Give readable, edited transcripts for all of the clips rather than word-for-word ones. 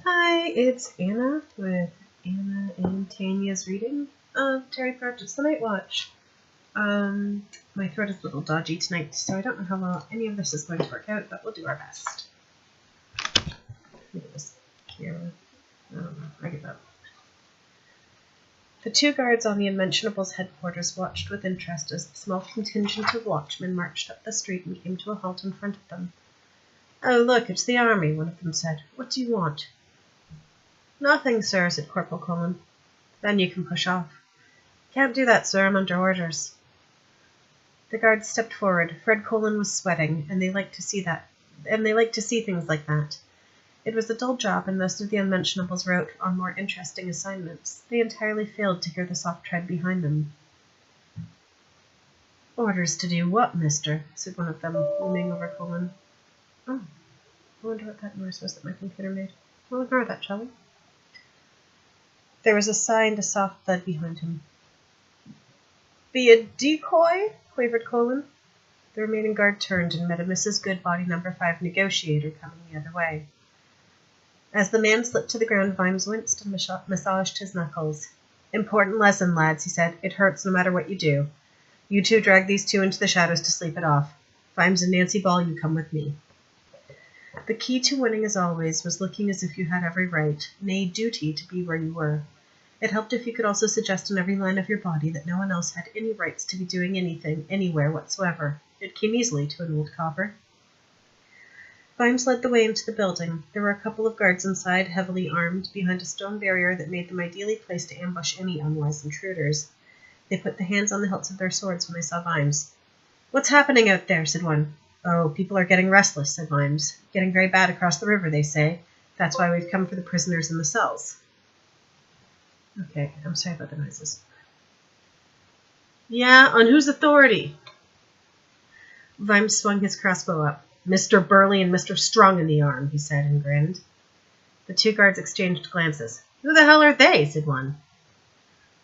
Hi, it's Anna with Anna and Tanya's reading of Terry Pratchett's The Night Watch. My throat is a little dodgy tonight, so I don't know how well any of this is going to work out, but we'll do our best. Look at this camera. I don't know, I give up. The two guards on the Unmentionables headquarters watched with interest as the small contingent of watchmen marched up the street and came to a halt in front of them. "Oh, look, it's the army," one of them said. "What do you want?" "Nothing, sir," said Corporal Cullen. "Then you can push off." "Can't do that, sir. I'm under orders." The guards stepped forward. Fred Cullen was sweating, and they liked to see things like that. It was a dull job, and most of the Unmentionables were out on more interesting assignments. They entirely failed to hear the soft tread behind them. "Orders to do what, mister?" said one of them, looming over Cullen. "Oh, I wonder what that noise was that my computer made. We'll ignore that, shall we?" There was a sigh and a soft thud behind him. "Be a decoy?" quavered Colin. The remaining guard turned and met a Mrs. Goodbody No. 5 negotiator coming the other way. As the man slipped to the ground, Vimes winced and massaged his knuckles. "Important lesson, lads," he said. "It hurts no matter what you do. You two drag these two into the shadows to sleep it off. Vimes and Nancy Ball, you come with me." The key to winning, as always, was looking as if you had every right, nay, duty, to be where you were. It helped if you could also suggest in every line of your body that no one else had any rights to be doing anything, anywhere whatsoever. It came easily to an old copper. Vimes led the way into the building. There were a couple of guards inside, heavily armed, behind a stone barrier that made them ideally placed to ambush any unwise intruders. They put the hands on the hilts of their swords when they saw Vimes. "What's happening out there?" said one. "Oh, people are getting restless," said Vimes. "Getting very bad across the river, they say. That's why we've come for the prisoners in the cells." Okay, I'm sorry about the noises. "Yeah, on whose authority?" Vimes swung his crossbow up. "Mr. Burley and Mr. Strong in the arm," he said, and grinned. The two guards exchanged glances. "Who the hell are they?" said one.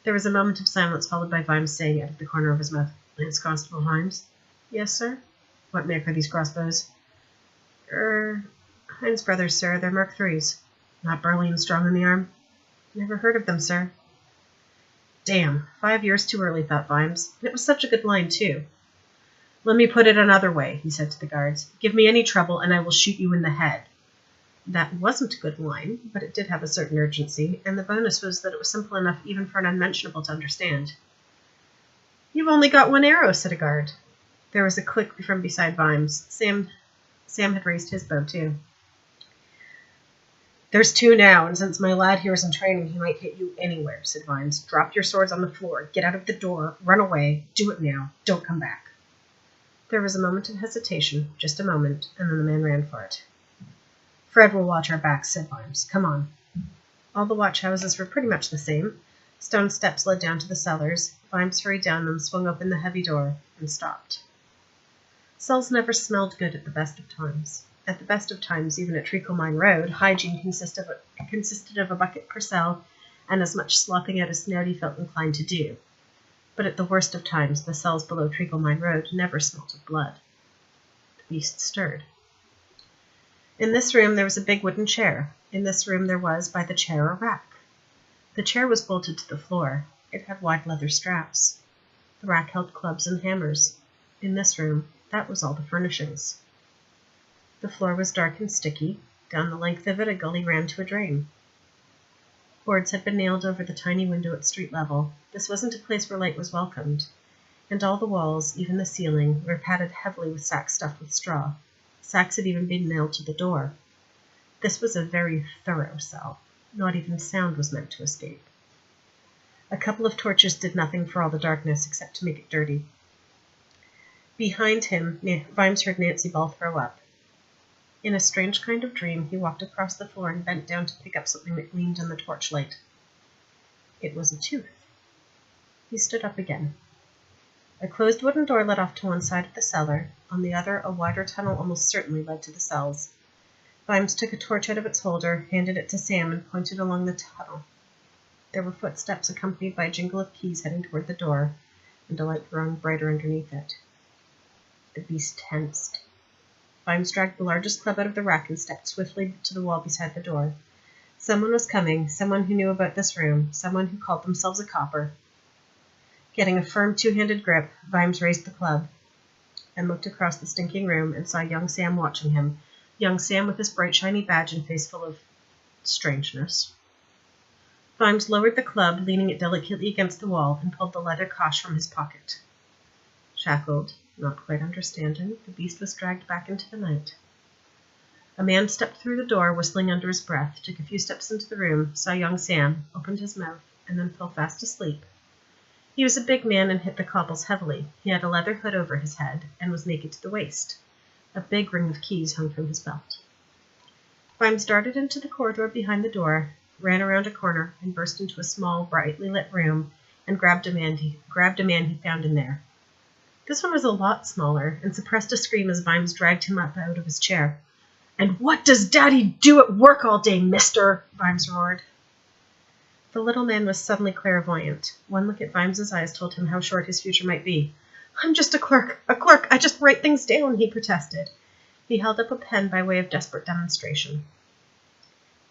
There was a moment of silence, followed by Vimes saying out of the corner of his mouth, "Lance Constable Vimes." "Yes, sir." "What make are these crossbows?" Heinz Brothers, sir. They're Mark III's. Not Burley and Strong in the arm?" "Never heard of them, sir." "Damn, 5 years too early," thought Vimes. And it was such a good line, too. "Let me put it another way," he said to the guards. "Give me any trouble, and I will shoot you in the head." That wasn't a good line, but it did have a certain urgency, and the bonus was that it was simple enough even for an unmentionable to understand. "You've only got one arrow," said a guard. There was a click from beside Vimes. Sam had raised his bow, too. "There's two now, and since my lad here is in training, he might hit you anywhere," said Vimes. "Drop your swords on the floor, get out of the door, run away, do it now, don't come back." There was a moment of hesitation, just a moment, and then the man ran for it. "Fred will watch our backs," said Vimes. "Come on." All the watch houses were pretty much the same. Stone steps led down to the cellars. Vimes hurried down them, swung open the heavy door, and stopped. Cells never smelled good at the best of times. At the best of times, even at Treacle Mine Road, hygiene consisted of a bucket per cell and as much slopping out as Snouty felt inclined to do. But at the worst of times, the cells below Treacle Mine Road never smelt of blood. The beast stirred. In this room there was a big wooden chair. In this room there was, by the chair, a rack. The chair was bolted to the floor. It had wide leather straps. The rack held clubs and hammers. In this room, that was all the furnishings. The floor was dark and sticky. Down the length of it, a gully ran to a drain. Boards had been nailed over the tiny window at street level. This wasn't a place where light was welcomed. And all the walls, even the ceiling, were padded heavily with sacks stuffed with straw. Sacks had even been nailed to the door. This was a very thorough cell. Not even sound was meant to escape. A couple of torches did nothing for all the darkness except to make it dirty. Behind him, Vimes heard Nancy Ball throw up. In a strange kind of dream, he walked across the floor and bent down to pick up something that gleamed in the torchlight. It was a tooth. He stood up again. A closed wooden door led off to one side of the cellar. On the other, a wider tunnel almost certainly led to the cells. Vimes took a torch out of its holder, handed it to Sam, and pointed along the tunnel. There were footsteps accompanied by a jingle of keys heading toward the door, and a light growing brighter underneath it. The beast tensed. Vimes dragged the largest club out of the rack and stepped swiftly to the wall beside the door. Someone was coming, someone who knew about this room, someone who called themselves a copper. Getting a firm two-handed grip, Vimes raised the club and looked across the stinking room and saw young Sam watching him, young Sam with his bright shiny badge and face full of strangeness. Vimes lowered the club, leaning it delicately against the wall, and pulled the leather cosh from his pocket. Shackled, not quite understanding, the beast was dragged back into the night. A man stepped through the door, whistling under his breath, took a few steps into the room, saw young Sam, opened his mouth, and then fell fast asleep. He was a big man and hit the cobbles heavily. He had a leather hood over his head and was naked to the waist. A big ring of keys hung from his belt. Vimes darted into the corridor behind the door, ran around a corner, and burst into a small, brightly lit room and grabbed a man he found in there. This one was a lot smaller and suppressed a scream as Vimes dragged him up out of his chair. "And what does Daddy do at work all day, mister?" Vimes roared. The little man was suddenly clairvoyant. One look at Vimes's eyes told him how short his future might be. "I'm just a clerk, I just write things down," he protested. He held up a pen by way of desperate demonstration.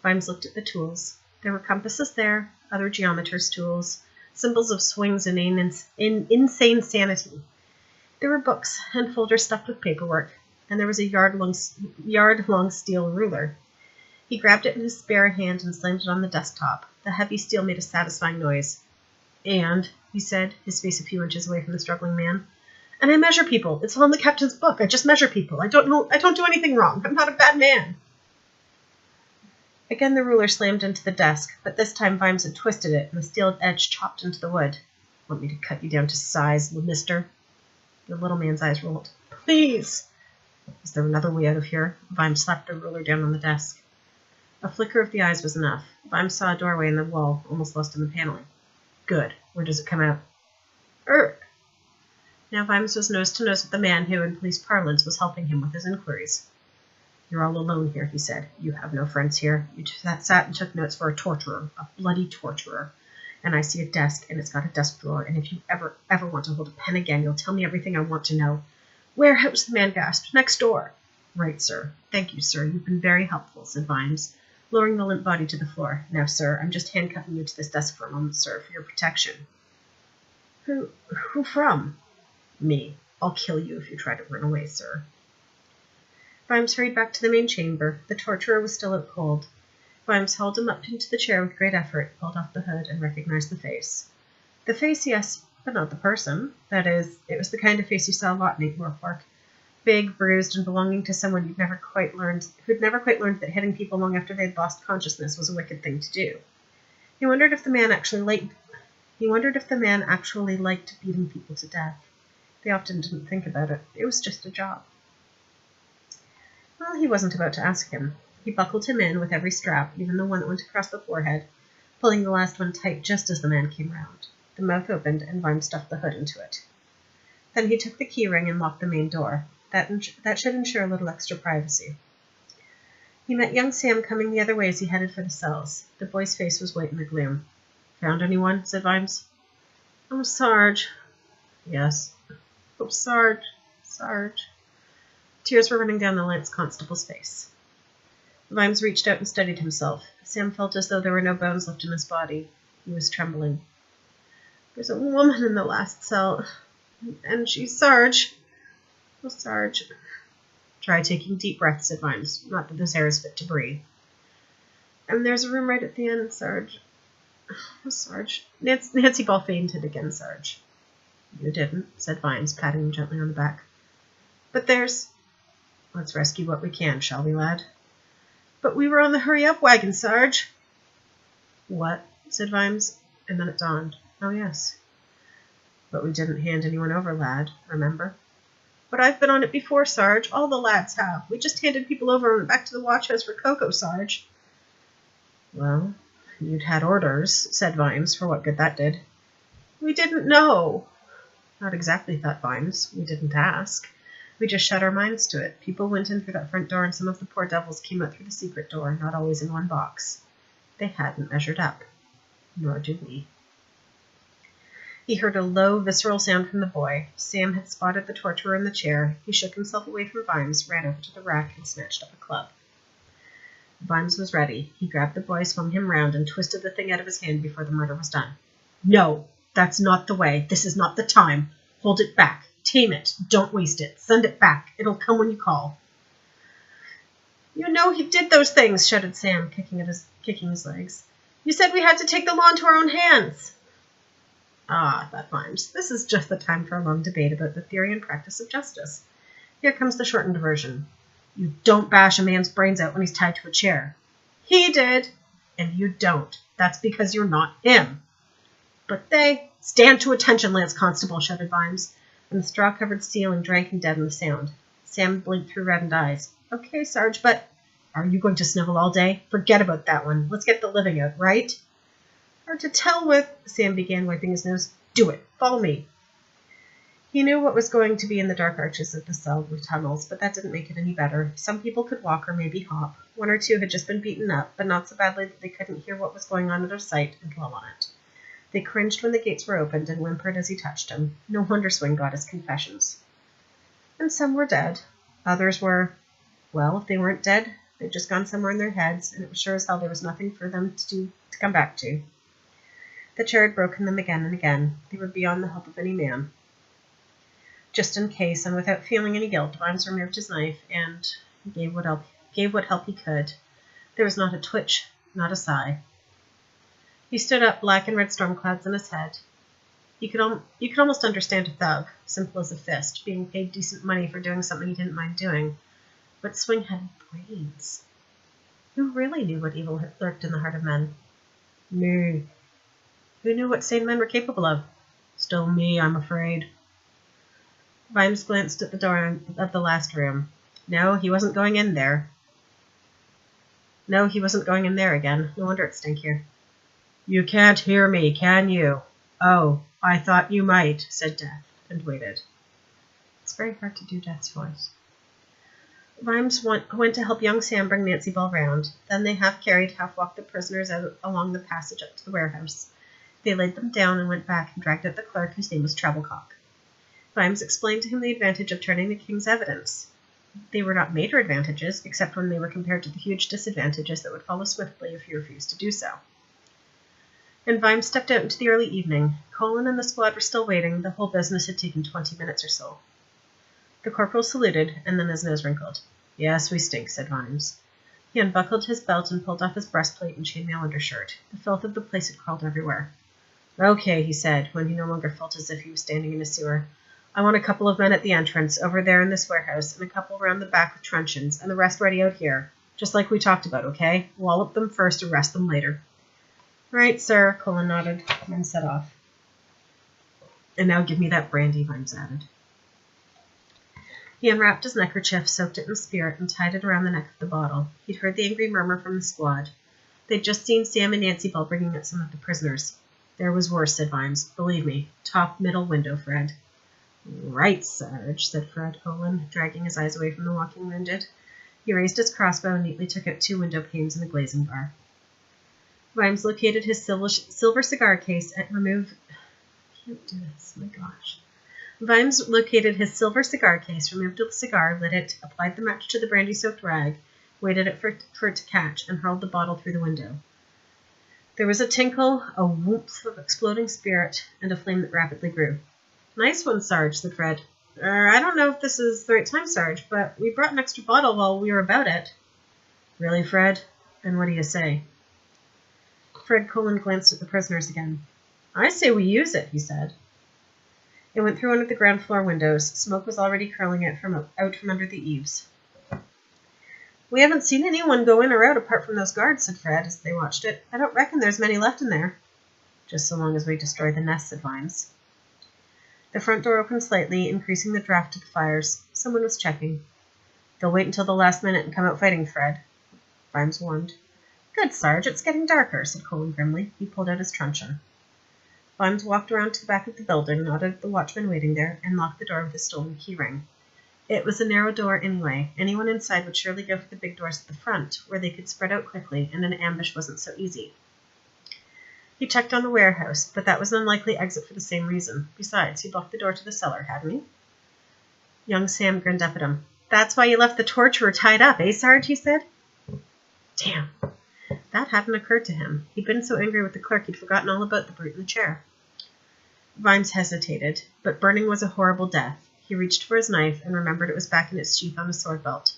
Vimes looked at the tools. There were compasses there, other geometer's tools, symbols of swings in insane sanity. There were books and folders stuffed with paperwork, and there was a yard-long steel ruler. He grabbed it in his spare hand and slammed it on the desktop. The heavy steel made a satisfying noise. "And," he said, his face a few inches away from the struggling man, "and I measure people. It's all in the captain's book. I just measure people. I don't do anything wrong. I'm not a bad man." Again the ruler slammed into the desk, but this time Vimes had twisted it, and the steel edge chopped into the wood. "Want me to cut you down to size, mister?" The little man's eyes rolled. "Please!" Is there another way out of here? Vimes slapped the ruler down on the desk. A flicker of the eyes was enough. Vimes saw a doorway in the wall, almost lost in the paneling. "Good. Where does it come out?" Now Vimes was nose to nose with the man who, in police parlance, was helping him with his inquiries. "You're all alone here," he said. "You have no friends here. You sat and took notes for a torturer, a bloody torturer. And I see a desk, and it's got a desk drawer, and if you ever want to hold a pen again, you'll tell me everything I want to know." "Warehouse," the man gasped. "Next door." "Right, sir. Thank you, sir. You've been very helpful," said Vimes, lowering the limp body to the floor. "Now, sir, I'm just handcuffing you to this desk for a moment, sir, for your protection." Who from?" "Me. I'll kill you if you try to run away, sir." Vimes hurried back to the main chamber. The torturer was still out cold. Vimes hauled him up into the chair with great effort, pulled off the hood, and recognized the face. The face, yes, but not the person. That is, it was the kind of face you saw a lot in Norfolk. Big, bruised, and belonging to someone who'd never quite learned that hitting people long after they'd lost consciousness was a wicked thing to do. He wondered if the man actually liked beating people to death. They often didn't think about it. It was just a job. Well, he wasn't about to ask him. He buckled him in with every strap, even the one that went across the forehead, pulling the last one tight just as the man came round. The mouth opened, and Vimes stuffed the hood into it. Then he took the key ring and locked the main door. That should ensure a little extra privacy. He met young Sam coming the other way as he headed for the cells. The boy's face was white in the gloom. "Found anyone?" said Vimes. "Oh, Sarge." "Yes." "Oh, Sarge. Tears were running down the Lance Constable's face. Vimes reached out and steadied himself. Sam felt as though there were no bones left in his body. He was trembling. "There's a woman in the last cell, and she's Sarge." "Oh, Sarge." "Try taking deep breaths," said Vimes. "Not that this air is fit to breathe." "And there's a room right at the end, Sarge." "Oh, Sarge." Nancy Ball fainted again, Sarge. "You didn't," said Vimes, patting him gently on the back. "But there's—" "Let's rescue what we can, shall we, lad?" "But we were on the hurry-up wagon, Sarge." "What?" said Vimes, and then it dawned. "Oh, yes. But we didn't hand anyone over, lad, remember?" "But I've been on it before, Sarge. All the lads have. We just handed people over and went back to the watch house for cocoa, Sarge." "Well, you'd had orders," said Vimes, for what good that did. "We didn't know." "Not exactly," thought Vimes. "We didn't ask. We just shut our minds to it. People went in through that front door, and some of the poor devils came out through the secret door, not always in one box. They hadn't measured up. Nor do we." He heard a low, visceral sound from the boy. Sam had spotted the torturer in the chair. He shook himself away from Vimes, ran over to the rack, and snatched up a club. Vimes was ready. He grabbed the boy, swung him round, and twisted the thing out of his hand before the murder was done. No, that's not the way. This is not the time. Hold it back. Tame it. Don't waste it. Send it back. It'll come when you call. You know he did those things, shouted Sam, kicking his legs. You said we had to take the law into our own hands. Ah, thought Vimes, this is just the time for a long debate about the theory and practice of justice. Here comes the shortened version. You don't bash a man's brains out when he's tied to a chair. He did, and you don't. That's because you're not him. But they... Stand to attention, Lance Constable, shouted Vimes, and the straw-covered ceiling drank and deadened the sound. Sam blinked through reddened eyes. Okay, Sarge, but... Are you going to snivel all day? Forget about that one. Let's get the living out, right? Hard to tell with... Sam began, wiping his nose. Do it. Follow me. He knew what was going to be in the dark arches of the cell tunnels, but that didn't make it any better. Some people could walk or maybe hop. One or two had just been beaten up, but not so badly that they couldn't hear what was going on at their sight and dwell on it. They cringed when the gates were opened and whimpered as he touched them. No wonder Swing got his confessions. And some were dead. Others were, well, if they weren't dead, they'd just gone somewhere in their heads, and it was sure as hell there was nothing for them to come back to. The chair had broken them again and again. They were beyond the help of any man. Just in case, and without feeling any guilt, Vimes removed his knife and gave what help he could. There was not a twitch, not a sigh. He stood up, black and red storm clouds in his head. You could almost understand a thug, simple as a fist, being paid decent money for doing something he didn't mind doing. But Swing had brains. Who really knew what evil had lurked in the heart of men? Me. Who knew what sane men were capable of? Still me, I'm afraid. Vimes glanced at the door of the last room. No, he wasn't going in there. No, he wasn't going in there again. No wonder it stank here. You can't hear me, can you? Oh, I thought you might, said Death, and waited. It's very hard to do Death's voice. Vimes went to help young Sam bring Nancy Ball round. Then they half-carried, half-walked the prisoners out along the passage up to the warehouse. They laid them down and went back and dragged out the clerk, whose name was Travelcock. Vimes explained to him the advantage of turning the king's evidence. They were not major advantages, except when they were compared to the huge disadvantages that would follow swiftly if he refused to do so. And Vimes stepped out into the early evening. Colin and the squad were still waiting. The whole business had taken 20 minutes or so. The corporal saluted, and then his nose wrinkled. Yes, we stink, said Vimes. He unbuckled his belt and pulled off his breastplate and chainmail undershirt. The filth of the place had crawled everywhere. Okay, he said, when he no longer felt as if he was standing in a sewer. I want a couple of men at the entrance, over there in this warehouse, and a couple around the back with truncheons, and the rest ready out here. Just like we talked about, okay? Wallop them first, arrest them later. Right, sir, Colin nodded, and set off. And now give me that brandy, Vimes added. He unwrapped his neckerchief, soaked it in spirit, and tied it around the neck of the bottle. He'd heard the angry murmur from the squad. They'd just seen Sam and Nancy Ball bringing out some of the prisoners. There was worse, said Vimes. Believe me. Top middle window, Fred. Right, Sarge, said Fred Colin, dragging his eyes away from the walking wounded. He raised his crossbow and neatly took out 2 window panes and a glazing bar. Vimes located his silver cigar case and removed... I can't do this, my gosh. Vimes located his silver cigar case, removed the cigar, lit it, applied the match to the brandy-soaked rag, waited for it to catch, and hurled the bottle through the window. There was a tinkle, a whoop of exploding spirit, and a flame that rapidly grew. Nice one, Sarge, said Fred. I don't know if this is the right time, Sarge, but we brought an extra bottle while we were about it. Really, Fred? And what do you say? Fred Colin glanced at the prisoners again. I say we use it, he said. It went through one of the ground floor windows. Smoke was already curling out from under the eaves. We haven't seen anyone go in or out apart from those guards, said Fred as they watched it. I don't reckon there's many left in there. Just so long as we destroy the nest, said Vimes. The front door opened slightly, increasing the draft of the fires. Someone was checking. They'll wait until the last minute and come out fighting, Fred, Vimes warned. Good, Sarge, it's getting darker, said Colin grimly. He pulled out his truncheon. Vimes walked around to the back of the building, nodded at the watchman waiting there, and locked the door with his stolen keyring. It was a narrow door anyway. Anyone inside would surely go for the big doors at the front, where they could spread out quickly, and an ambush wasn't so easy. He checked on the warehouse, but that was an unlikely exit for the same reason. Besides, he'd locked the door to the cellar, hadn't he? Young Sam grinned up at him. That's why you left the torturer tied up, eh, Sarge? He said. Damn. That hadn't occurred to him. He'd been so angry with the clerk he'd forgotten all about the brute in the chair. Vimes hesitated, but burning was a horrible death. He reached for his knife and remembered it was back in its sheath on his sword belt.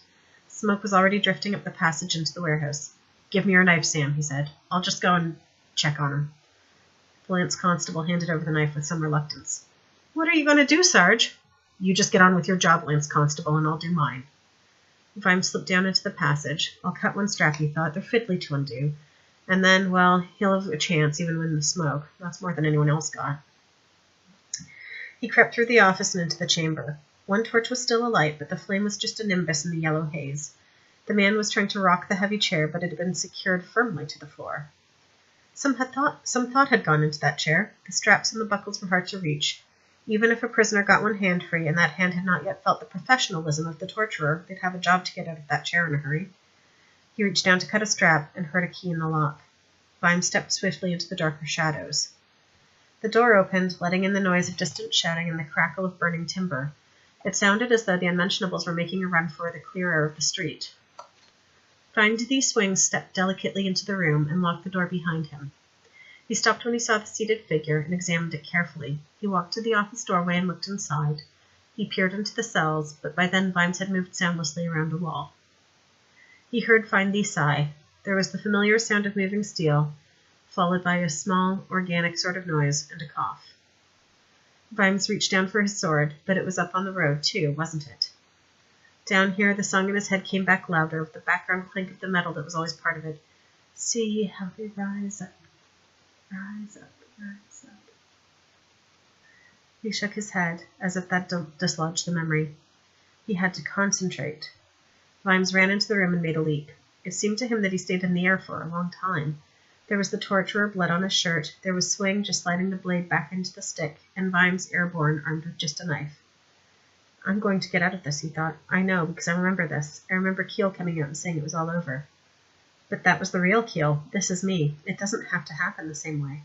Smoke was already drifting up the passage into the warehouse. "Give me your knife, Sam," he said. "I'll just go and check on him." The Lance constable handed over the knife with some reluctance. "What are you going to do, Sarge?" "You just get on with your job, Lance constable, and I'll do mine." Vimes slipped down into the passage. "I'll cut one strap," he thought. "They're fiddly to undo. And then, well, he'll have a chance even with the smoke. That's more than anyone else got." He crept through the office and into the chamber. One torch was still alight, but the flame was just a nimbus in the yellow haze. The man was trying to rock the heavy chair, but it had been secured firmly to the floor. Some thought had gone into that chair. The straps and the buckles were hard to reach. Even if a prisoner got one hand free, and that hand had not yet felt the professionalism of the torturer, they'd have a job to get out of that chair in a hurry. He reached down to cut a strap and heard a key in the lock. Vimes stepped swiftly into the darker shadows. The door opened, letting in the noise of distant shouting and the crackle of burning timber. It sounded as though the Unmentionables were making a run for the clear air of the street. Vimes D. Swing stepped delicately into the room and locked the door behind him. He stopped when he saw the seated figure and examined it carefully. He walked to the office doorway and looked inside. He peered into the cells, but by then Vimes had moved soundlessly around the wall. He heard Findy sigh. There was the familiar sound of moving steel, followed by a small, organic sort of noise and a cough. Vimes reached down for his sword, but it was up on the road, too, wasn't it? Down here, the song in his head came back louder, with the background clink of the metal that was always part of it. "See how we rise up, rise up, rise up." He shook his head, as if that dislodged the memory. He had to concentrate. Vimes ran into the room and made a leap. It seemed to him that he stayed in the air for a long time. There was the torturer, blood on his shirt. There was Swing just sliding the blade back into the stick, and Vimes airborne, armed with just a knife. "I'm going to get out of this," he thought. "I know, because I remember this. I remember Keel coming out and saying it was all over. But that was the real Keel. This is me. It doesn't have to happen the same way."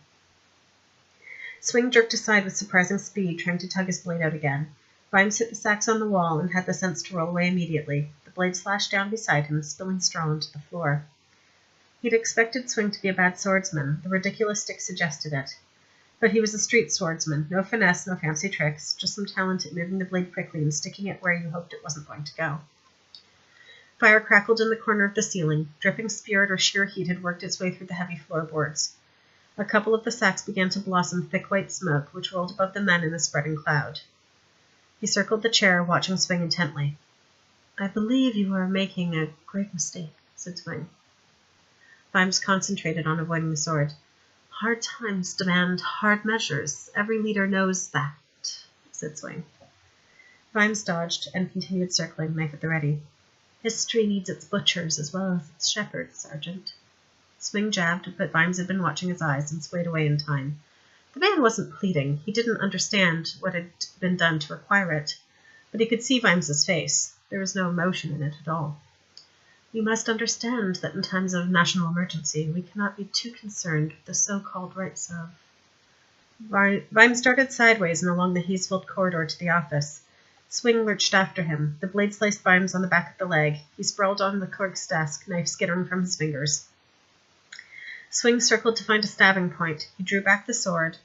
Swing jerked aside with surprising speed, trying to tug his blade out again. Vimes hit the sacks on the wall and had the sense to roll away immediately. The blade slashed down beside him, spilling straw onto the floor. He'd expected Swing to be a bad swordsman. The ridiculous stick suggested it. But he was a street swordsman. No finesse, no fancy tricks, just some talent at moving the blade quickly and sticking it where you hoped it wasn't going to go. Fire crackled in the corner of the ceiling. Dripping spirit or sheer heat had worked its way through the heavy floorboards. A couple of the sacks began to blossom thick white smoke, which rolled above the men in a spreading cloud. He circled the chair, watching Swing intently. "I believe you are making a great mistake," said Swing. Vimes concentrated on avoiding the sword. "Hard times demand hard measures. Every leader knows that," said Swing. Vimes dodged and continued circling, knife at the ready. "History needs its butchers as well as its shepherds, Sergeant." Swing jabbed, but Vimes had been watching his eyes and swayed away in time. The man wasn't pleading. He didn't understand what had been done to require it, but he could see Vimes's face. There was no emotion in it at all. "You must understand that in times of national emergency, we cannot be too concerned with the so-called rights of—" Vimes darted sideways and along the haze-filled corridor to the office. Swing lurched after him. The blade sliced Vimes on the back of the leg. He sprawled on the clerk's desk, knife skittering from his fingers. Swing circled to find a stabbing point. He drew back the sword.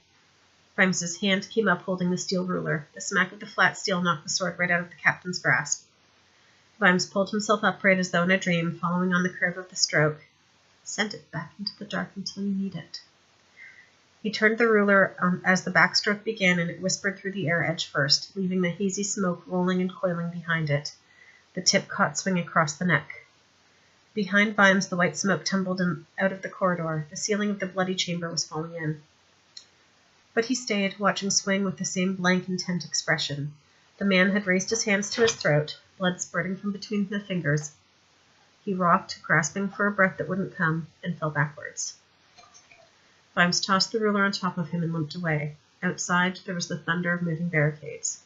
Vimes's hand came up holding the steel ruler. The smack of the flat steel knocked the sword right out of the captain's grasp. Vimes pulled himself upright as though in a dream, following on the curve of the stroke. "Send it back into the dark until you need it." He turned the ruler as the backstroke began, and it whispered through the air edge first, leaving the hazy smoke rolling and coiling behind it. The tip caught Swing across the neck. Behind Vimes, the white smoke tumbled out of the corridor. The ceiling of the bloody chamber was falling in. But he stayed, watching Swing with the same blank, intent expression. The man had raised his hands to his throat, blood spurting from between the fingers. He rocked, grasping for a breath that wouldn't come, and fell backwards. Vimes tossed the ruler on top of him and limped away. Outside, there was the thunder of moving barricades.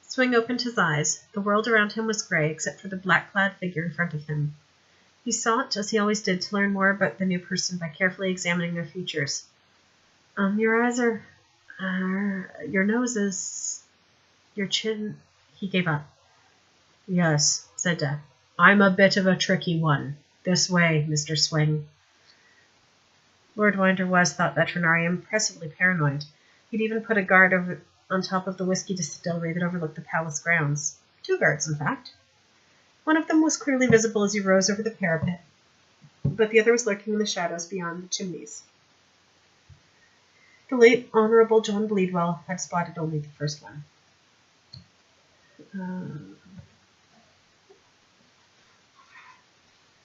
Swing opened his eyes. The world around him was gray, except for the black-clad figure in front of him. He sought, as he always did, to learn more about the new person by carefully examining their features. Your eyes are... your nose is... your chin..." He gave up. "Yes," said Death. "I'm a bit of a tricky one. This way, Mr. Swing. Lord Winder thought Veterinary impressively paranoid. He'd even put a guard over on top of the whiskey distillery that overlooked the palace grounds. 2 guards, in fact. One of them was clearly visible as he rose over the parapet, but the other was lurking in the shadows beyond the chimneys. The late Honourable John Bleedwell had spotted only the first one.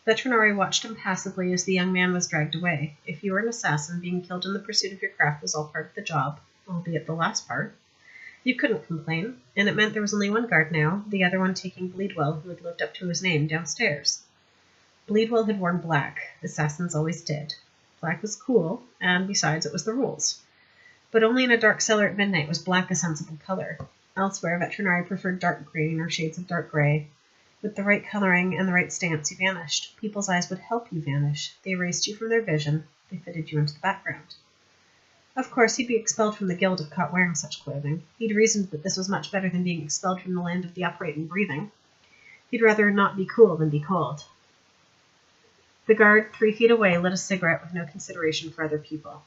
Veterinary watched him passively as the young man was dragged away. If you were an assassin, being killed in the pursuit of your craft was all part of the job, albeit the last part. You couldn't complain, and it meant there was only one guard now, the other one taking Bleedwell, who had lived up to his name, downstairs. Bleedwell had worn black. Assassins always did. Black was cool, and besides, it was the rules. But only in a dark cellar at midnight was black a sensible color. Elsewhere, Veterinary preferred dark green or shades of dark gray. With the right coloring and the right stance, you vanished. People's eyes would help you vanish. They erased you from their vision. They fitted you into the background. Of course, he'd be expelled from the guild if caught wearing such clothing. He'd reasoned that this was much better than being expelled from the land of the upright and breathing. He'd rather not be cool than be cold. The guard, 3 feet away, lit a cigarette with no consideration for other people.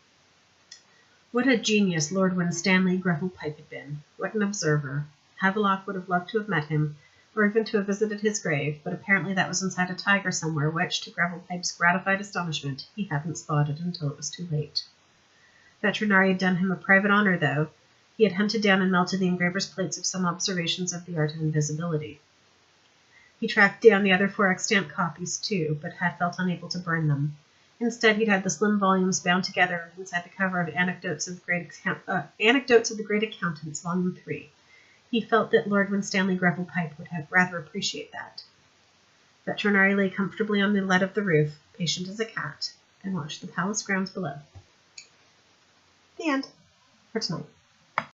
What a genius Lord Winstanley Greville Pipe had been. What an observer. Havelock would have loved to have met him, or even to have visited his grave, but apparently that was inside a tiger somewhere, which, to Greville Pipe's gratified astonishment, he hadn't spotted until it was too late. Veterinary had done him a private honour, though. He had hunted down and melted the engraver's plates of some observations of the art of invisibility. He tracked down the other 4 extant copies, too, but had felt unable to burn them. Instead, he'd had the slim volumes bound together inside the cover of Anecdotes of the Great Accountants, Volume 3. He felt that Lord Winstanley Greville Pipe would have rather appreciate that. Veterinary lay comfortably on the lead of the roof, patient as a cat, and watched the palace grounds below. The end. For tonight.